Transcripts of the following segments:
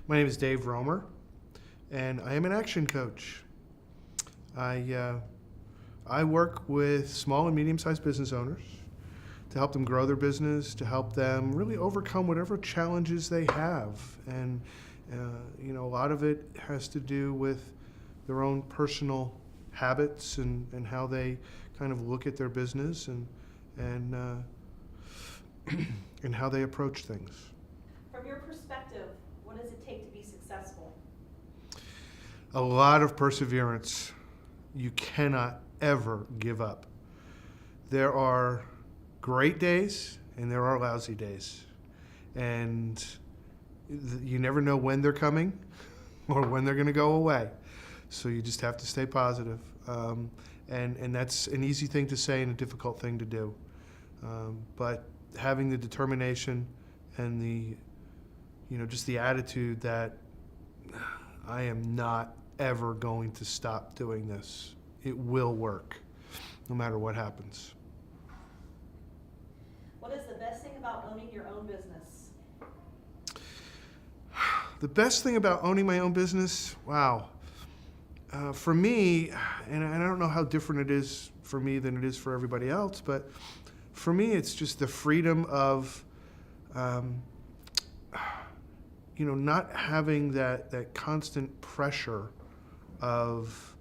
My name is Dave Roemer, and I am an action coach. I work with small and medium-sized business owners to help them grow their business, to help them really overcome whatever challenges they have. And a lot of it has to do with their own personal habits and how they kind of look at their business and and how they approach things. From your perspective, what does it take to be successful? A lot of perseverance. You cannot ever give up. There are great days and there are lousy days. And you never know when they're coming or when they're going to go away. So you just have to stay positive. And that's an easy thing to say and a difficult thing to do. But having the determination and just the attitude that I am not ever going to stop doing this. It will work, no matter what happens. What is the best thing about owning your own business? The best thing about owning my own business, wow. For me, and I don't know how different it is for me than it is for everybody else, but for me, it's just the freedom of, not having that constant pressure of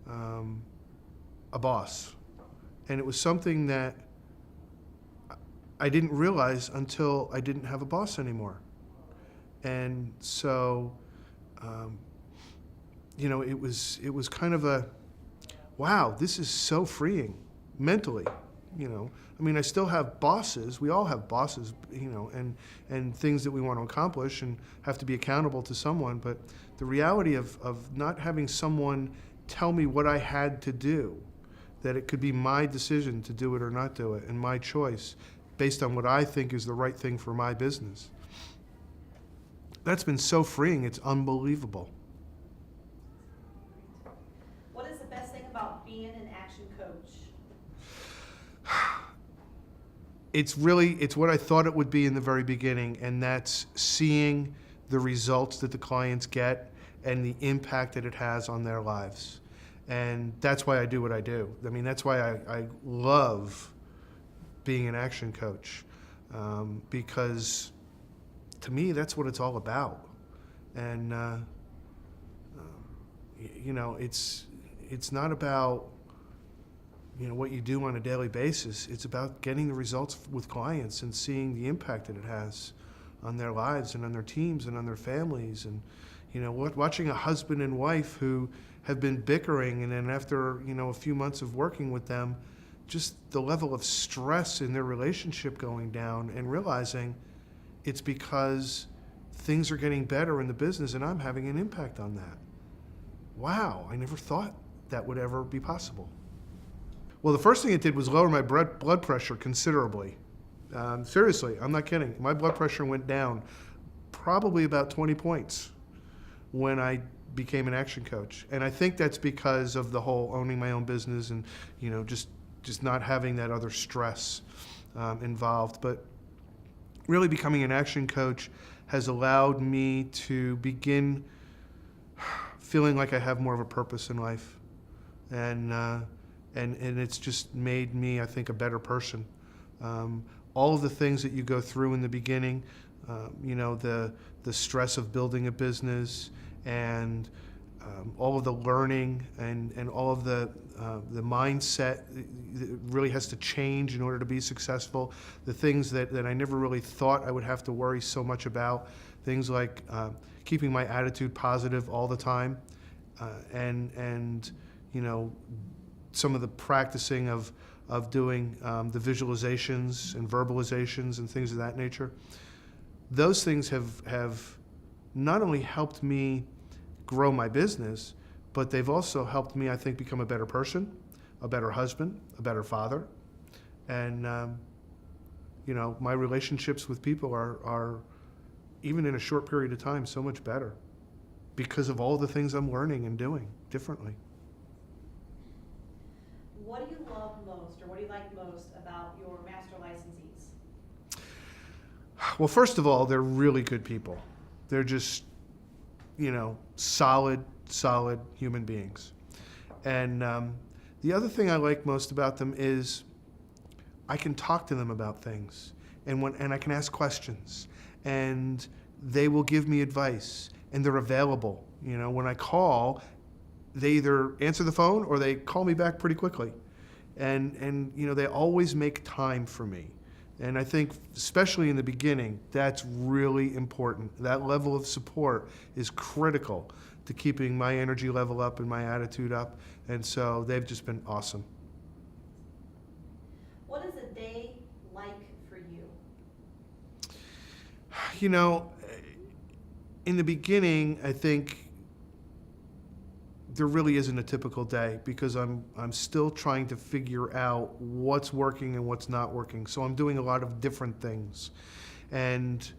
a boss. And it was something that I didn't realize until I didn't have a boss anymore. And so, it was kind of a, wow, this is so freeing mentally. I still have bosses. We all have bosses, and things that we want to accomplish and have to be accountable to someone. But the reality of not having someone tell me what I had to do, that it could be my decision to do it or not do it, and my choice based on what I think is the right thing for my business. That's been so freeing. It's unbelievable. What is the best thing about being an action coach? It's what I thought it would be in the very beginning, and that's seeing the results that the clients get and the impact that it has on their lives. And that's why I do what I do. That's why I love being an action coach, because to me, that's what it's all about. And, it's not about what you do on a daily basis. It's about getting the results with clients and seeing the impact that it has on their lives and on their teams and on their families. And watching a husband and wife who have been bickering, and then after a few months of working with them, just the level of stress in their relationship going down, and realizing it's because things are getting better in the business and I'm having an impact on that. Wow, I never thought that would ever be possible. Well, the first thing it did was lower my blood pressure considerably. Seriously, I'm not kidding. My blood pressure went down probably about 20 points when I became an action coach. And I think that's because of the whole owning my own business and, just not having that other stress involved. But really becoming an action coach has allowed me to begin feeling like I have more of a purpose in life. And it's just made me, I think, a better person. All of the things that you go through in the beginning, the stress of building a business, and all of the learning and all of the mindset that really has to change in order to be successful. The things that I never really thought I would have to worry so much about. Things like keeping my attitude positive all the time, and some of the practicing of doing the visualizations and verbalizations and things of that nature. Those things have not only helped me grow my business, but they've also helped me, I think, become a better person, a better husband, a better father. And, my relationships with people are, even in a short period of time, so much better because of all the things I'm learning and doing differently. What do you love most, or what do you like most about your master licensees? Well, first of all, they're really good people. They're just solid human beings. And the other thing I like most about them is I can talk to them about things, and I can ask questions, and they will give me advice, and they're available. When I call, they either answer the phone or they call me back pretty quickly, and they always make time for me. And I think, especially in the beginning, that's really important. That level of support is critical to keeping my energy level up and my attitude up. And so they've just been awesome. What is a day like for you? In the beginning, I think there really isn't a typical day because I'm still trying to figure out what's working and what's not working. So I'm doing a lot of different things. And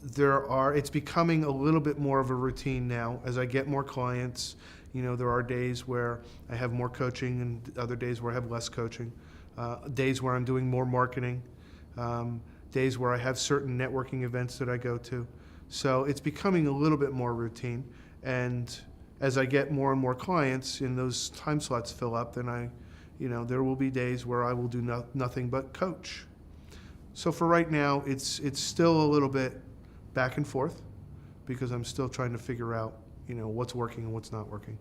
it's becoming a little bit more of a routine now as I get more clients. There are days where I have more coaching and other days where I have less coaching. Days where I'm doing more marketing. Days where I have certain networking events that I go to. So it's becoming a little bit more routine. And as I get more and more clients and those time slots fill up, then there will be days where I will do nothing but coach. So for right now, it's still a little bit back and forth because I'm still trying to figure out, what's working and what's not working.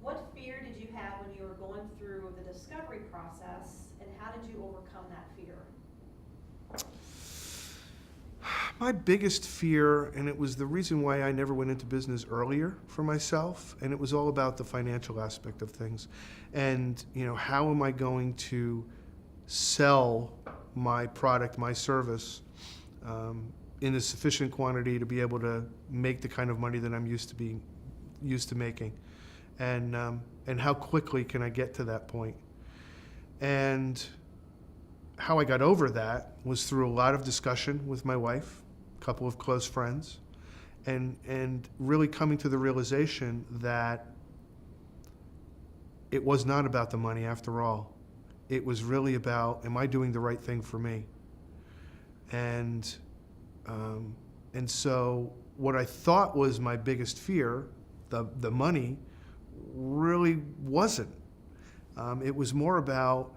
What fear did you have when you were going through the discovery process, and how did you overcome that fear? My biggest fear, and it was the reason why I never went into business earlier for myself, and it was all about the financial aspect of things. And, how am I going to sell my product, my service, in a sufficient quantity to be able to make the kind of money that I'm used to making? And how quickly can I get to that point? And how I got over that was through a lot of discussion with my wife, a couple of close friends, and really coming to the realization that it was not about the money after all. It was really about, am I doing the right thing for me? And so what I thought was my biggest fear, the money, really wasn't. It was more about,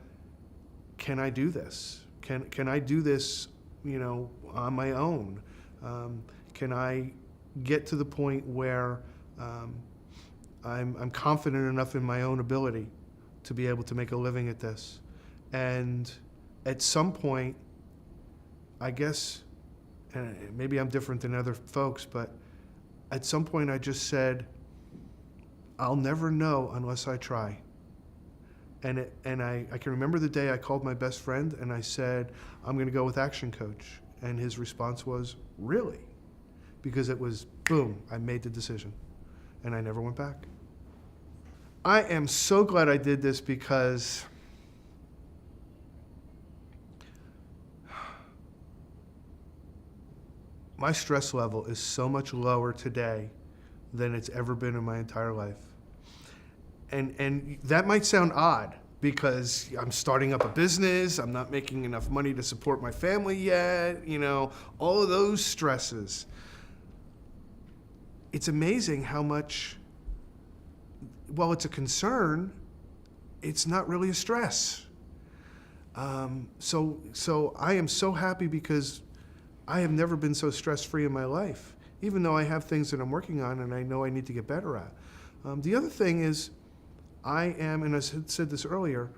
can I do this? Can I do this, on my own? Can I get to the point where I'm confident enough in my own ability to be able to make a living at this? And at some point, I guess, and maybe I'm different than other folks, but at some point I just said, I'll never know unless I try. And I can remember the day I called my best friend and I said, I'm going to go with ActionCOACH. And his response was, really? Because it was, boom, I made the decision. And I never went back. I am so glad I did this because my stress level is so much lower today than it's ever been in my entire life. And that might sound odd because I'm starting up a business, I'm not making enough money to support my family yet, all of those stresses. It's amazing how much, while it's a concern, it's not really a stress. So I am so happy because I have never been so stress-free in my life, even though I have things that I'm working on and I know I need to get better at. The other thing is, I am, and I said this earlier,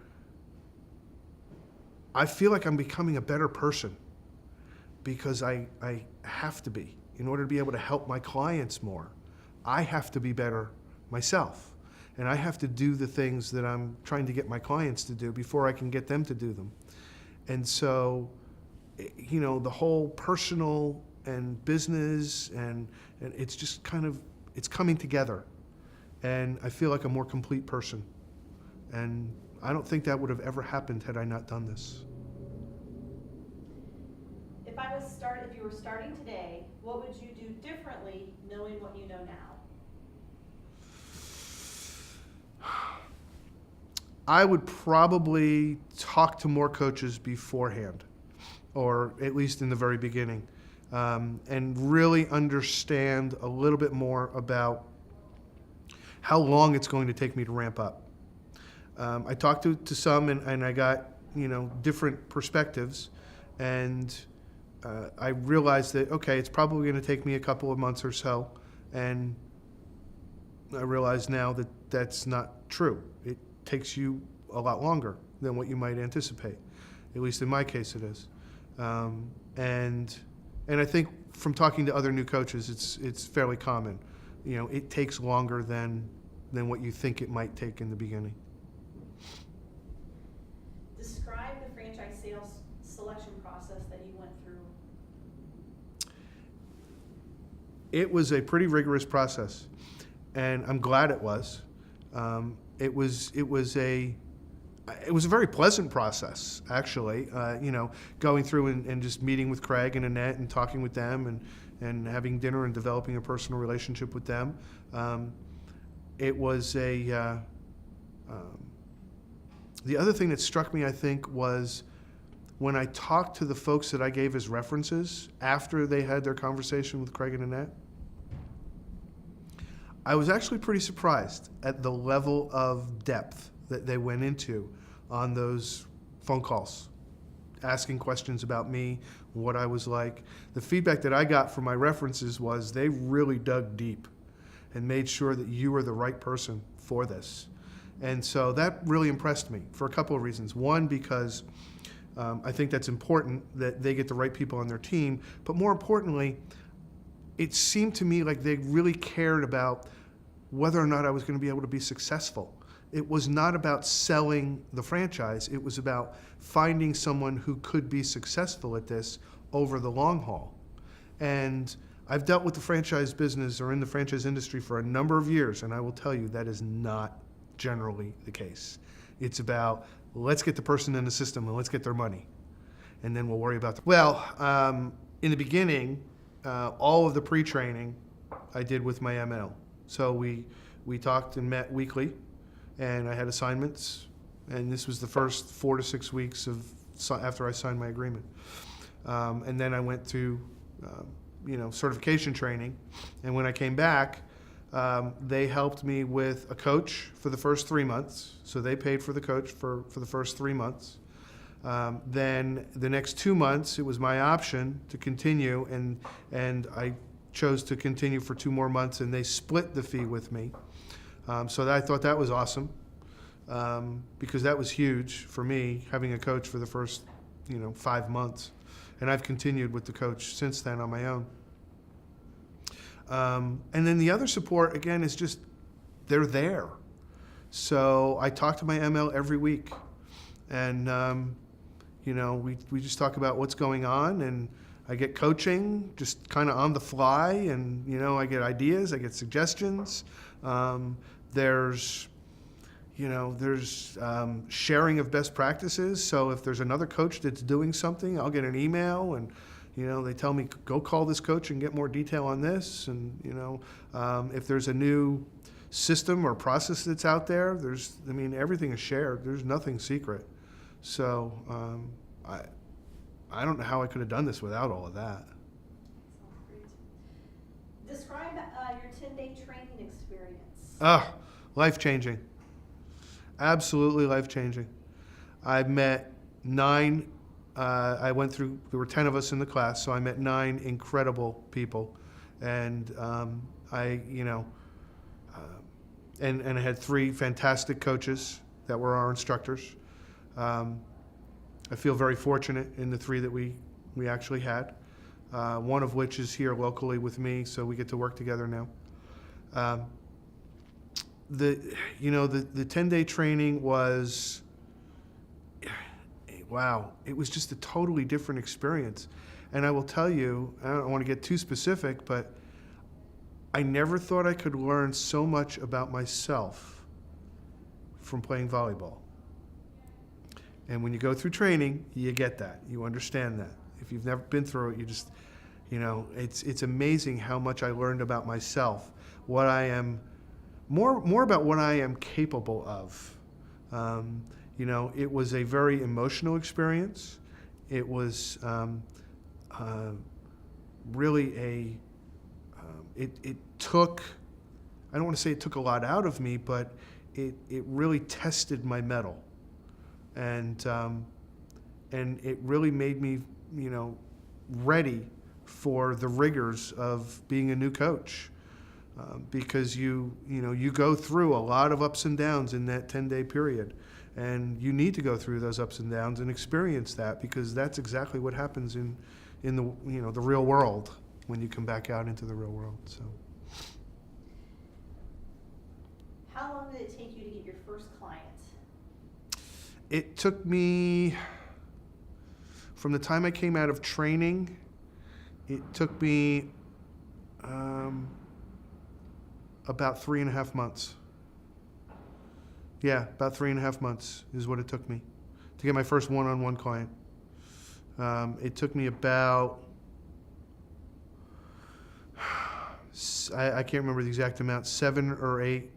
I feel like I'm becoming a better person because I have to be. In order to be able to help my clients more, I have to be better myself. And I have to do the things that I'm trying to get my clients to do before I can get them to do them. And so, the whole personal and business and it's just it's coming together. And I feel like a more complete person. And I don't think that would have ever happened had I not done this. If you were starting today, what would you do differently knowing what you know now? I would probably talk to more coaches beforehand, or at least in the very beginning. and really understand a little bit more about how long it's going to take me to ramp up. I talked to some, and I got, different perspectives, and I realized that, okay, it's probably going to take me a couple of months or so, and I realize now that that's not true. It takes you a lot longer than what you might anticipate. At least in my case it is. And I think from talking to other new coaches, it's fairly common. It takes longer than what you think it might take in the beginning. Describe the franchise sales selection process that you went through. It was a pretty rigorous process, and I'm glad it was. It was a very pleasant process, actually. Going through and just meeting with Craig and Annette and talking with them and having dinner and developing a personal relationship with them. It was the other thing that struck me, I think, was when I talked to the folks that I gave as references after they had their conversation with Craig and Annette. I was actually pretty surprised at the level of depth that they went into on those phone calls, asking questions about me, what I was like. The feedback that I got from my references was they really dug deep and made sure that you were the right person for this. And so that really impressed me for a couple of reasons. One, because I think that's important that they get the right people on their team, but more importantly, it seemed to me like they really cared about whether or not I was going to be able to be successful. It was not about selling the franchise. It was about finding someone who could be successful at this over the long haul. And I've dealt with the franchise business or in the franchise industry for a number of years, and I will tell you that is not generally the case. It's about, let's get the person in the system and let's get their money, and then we'll worry about the... Well, in the beginning, all of the pre-training I did with my ML. So we talked and met weekly, and I had assignments, and this was the first 4 to 6 weeks after I signed my agreement. And then I went through certification training, and when I came back, they helped me with a coach for the first 3 months. So they paid for the coach for the first 3 months. Then the next 2 months, it was my option to continue, and I chose to continue for 2 more months, and they split the fee with me. So I thought that was awesome, because that was huge for me, having a coach for the first 5 months. And I've continued with the coach since then on my own. And then the other support, again, is just they're there. So I talk to my ML every week, and we just talk about what's going on, and I get coaching just kind of on the fly, and I get ideas, I get suggestions. There's sharing of best practices. So if there's another coach that's doing something, I'll get an email, and they tell me, go call this coach and get more detail on this. And if there's a new system or process that's out there, everything is shared. There's nothing secret. So I don't know how I could have done this without all of that. Sounds great. Describe your 10-day training experience. Life-changing. Absolutely life-changing. I met 9, there were 10 of us in the class, so I met 9 incredible people. And I had 3 fantastic coaches that were our instructors. I feel very fortunate in the 3 that we actually had, one of which is here locally with me, so we get to work together now. The 10-day training was, wow, it was just a totally different experience. And I will tell you, I don't want to get too specific, but I never thought I could learn so much about myself from playing volleyball. And when you go through training, you get that. You understand that. If you've never been through it, you just, it's amazing how much I learned about myself, what I am, more about what I am capable of. It was a very emotional experience. It was really it took, I don't want to say it took a lot out of me, but it really tested my mettle. And it really made me, ready for the rigors of being a new coach. Because you go through a lot of ups and downs in that 10-day period. And you need to go through those ups and downs and experience that, because that's exactly what happens in the the real world when you come back out into the real world. So. How long did it take you to get your first client? It took me, from the time I came out of training, it took me about 3.5 months. Yeah, about 3.5 months is what it took me to get my first one-on-one client. It took me about, I can't remember the exact amount, 7 or 8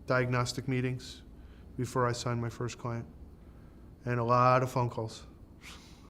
diagnostic meetings before I signed my first client, and a lot of phone calls.